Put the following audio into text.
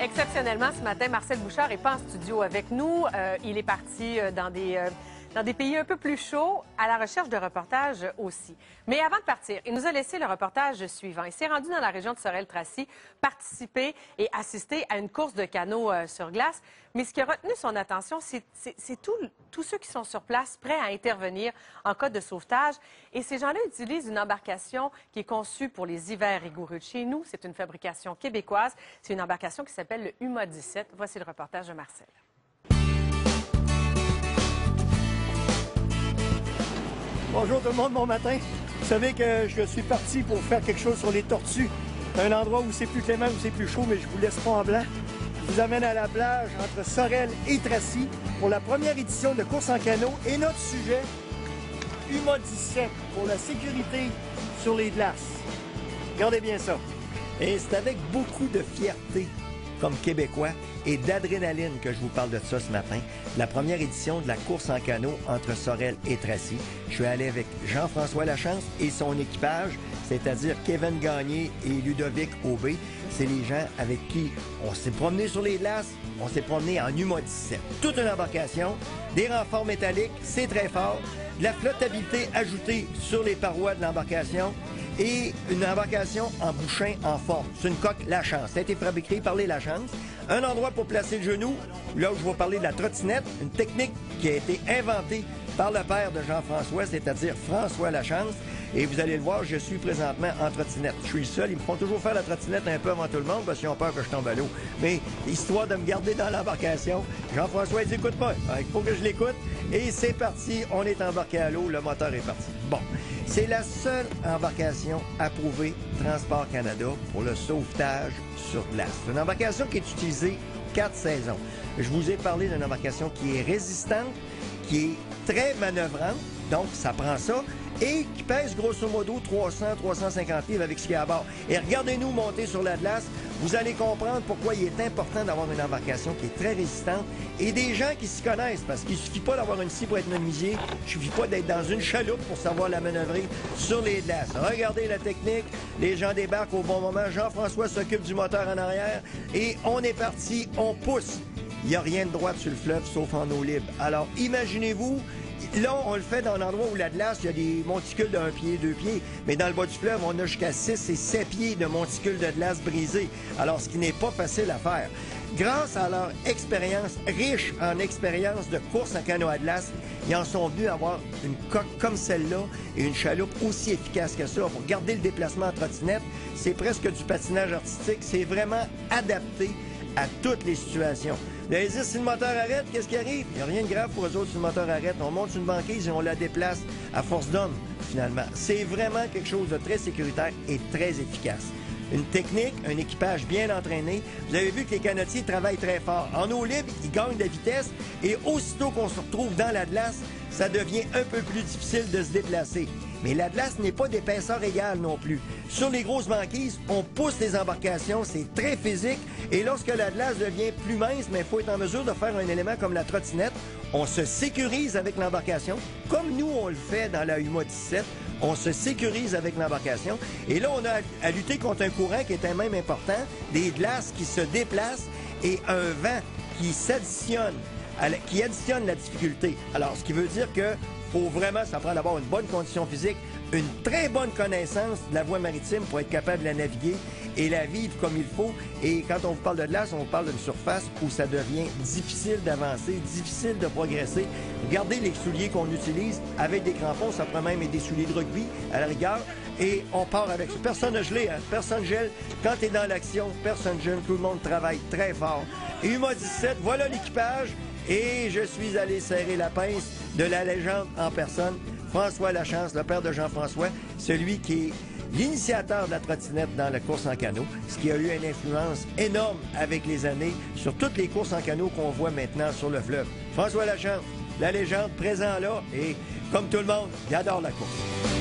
Exceptionnellement, ce matin, Marcel Bouchard n'est pas en studio avec nous. Il est parti dans des pays un peu plus chauds, à la recherche de reportages aussi. Mais avant de partir, il nous a laissé le reportage suivant. Il s'est rendu dans la région de Sorel-Tracy, participer et assister à une course de canot sur glace. Mais ce qui a retenu son attention, c'est tous ceux qui sont sur place, prêts à intervenir en cas de sauvetage. Et ces gens-là utilisent une embarcation qui est conçue pour les hivers rigoureux de chez nous. C'est une fabrication québécoise. C'est une embarcation qui s'appelle le UMA 17. Voici le reportage de Marcel. Bonjour tout le monde, bon matin. Vous savez que je suis parti pour faire quelque chose sur les tortues. Un endroit où c'est plus clément, où c'est plus chaud, mais je vous laisse pas en blanc. Je vous amène à la plage entre Sorel et Tracy pour la première édition de course en canot. Et notre sujet, UMA 17, pour la sécurité sur les glaces. Regardez bien ça. Et c'est avec beaucoup de fierté, comme Québécois, et d'adrénaline que je vous parle de ça ce matin. La première édition de la course en canot entre Sorel et Tracy. Je suis allé avec Jean-François Lachance et son équipage, c'est-à-dire Kevin Gagné et Ludovic Aubé. C'est les gens avec qui on s'est promené sur les glaces, on s'est promené en UMA 17. Toute une embarcation, des renforts métalliques, c'est très fort, de la flottabilité ajoutée sur les parois de l'embarcation et une embarcation en bouchin en forme. C'est une coque Lachance. Ça a été fabriqué par les Lachance. Un endroit pour placer le genou, là où je vais parler de la trottinette, une technique qui a été inventée par le père de Jean-François, c'est-à-dire François Lachance. Et vous allez le voir, je suis présentement en trottinette. Je suis le seul, ils me font toujours faire la trottinette un peu avant tout le monde parce qu'ils ont peur que je tombe à l'eau. Mais histoire de me garder dans l'embarcation, Jean-François il dit écoute pas, il faut que je l'écoute. Et c'est parti, on est embarqué à l'eau, le moteur est parti. Bon, c'est la seule embarcation approuvée Transport Canada pour le sauvetage sur glace. C'est une embarcation qui est utilisée 4 saisons. Je vous ai parlé d'une embarcation qui est résistante, qui est très manœuvrante, donc ça prend ça, et qui pèse grosso modo 300-350 livres avec ce qu'il y a à bord. Et regardez-nous monter sur la glace, vous allez comprendre pourquoi il est important d'avoir une embarcation qui est très résistante et des gens qui s'y connaissent, parce qu'il ne suffit pas d'avoir une scie pour être menuisier, il ne suffit pas d'être dans une chaloupe pour savoir la manœuvrer sur les glaces. Regardez la technique, les gens débarquent au bon moment, Jean-François s'occupe du moteur en arrière et on est parti, on pousse. Il n'y a rien de droit sur le fleuve sauf en eau libre. Alors imaginez-vous, là, on le fait dans un endroit où la glace, il y a des monticules d'1 pied, 2 pieds. Mais dans le bas du fleuve, on a jusqu'à 6 et 7 pieds de monticules de glace brisés. Alors, ce qui n'est pas facile à faire. Grâce à leur expérience, riche en expérience de course en canot à glace, ils en sont venus avoir une coque comme celle-là et une chaloupe aussi efficace que ça. Pour garder le déplacement en trottinette, c'est presque du patinage artistique. C'est vraiment adapté à toutes les situations. Là, ils disent, si le moteur arrête, qu'est-ce qui arrive? Il n'y a rien de grave pour eux autres si le moteur arrête. On monte sur une banquise et on la déplace à force d'homme, finalement. C'est vraiment quelque chose de très sécuritaire et très efficace. Une technique, un équipage bien entraîné. Vous avez vu que les canotiers travaillent très fort. En eau libre, ils gagnent de la vitesse et aussitôt qu'on se retrouve dans la glace, ça devient un peu plus difficile de se déplacer. Mais la glace n'est pas d'épaisseur égale non plus. Sur les grosses banquises, on pousse les embarcations, c'est très physique. Et lorsque la glace devient plus mince, mais il faut être en mesure de faire un élément comme la trottinette, on se sécurise avec l'embarcation, comme nous on le fait dans la UMA 17. On se sécurise avec l'embarcation. Et là, on a à lutter contre un courant qui est un même important, des glaces qui se déplacent et un vent qui s'additionne, qui additionne la difficulté. Alors, ce qui veut dire que faut vraiment, ça prend d'abord une bonne condition physique, une très bonne connaissance de la voie maritime pour être capable de la naviguer et la vivre comme il faut. Et quand on vous parle de glace, on vous parle d'une surface où ça devient difficile d'avancer, difficile de progresser. Regardez les souliers qu'on utilise avec des crampons, ça prend même des souliers de rugby à la rigueur. Et on part avec ça. Personne n'a gelé, hein? Personne gèle. Quand tu es dans l'action, personne gèle. Tout le monde travaille très fort. Et UMA 17, voilà l'équipage. Et je suis allé serrer la pince de la légende en personne, François Lachance, le père de Jean-François, celui qui est l'initiateur de la trottinette dans la course en canot, ce qui a eu une influence énorme avec les années sur toutes les courses en canot qu'on voit maintenant sur le fleuve. François Lachance, la légende présent là, et comme tout le monde, il adore la course.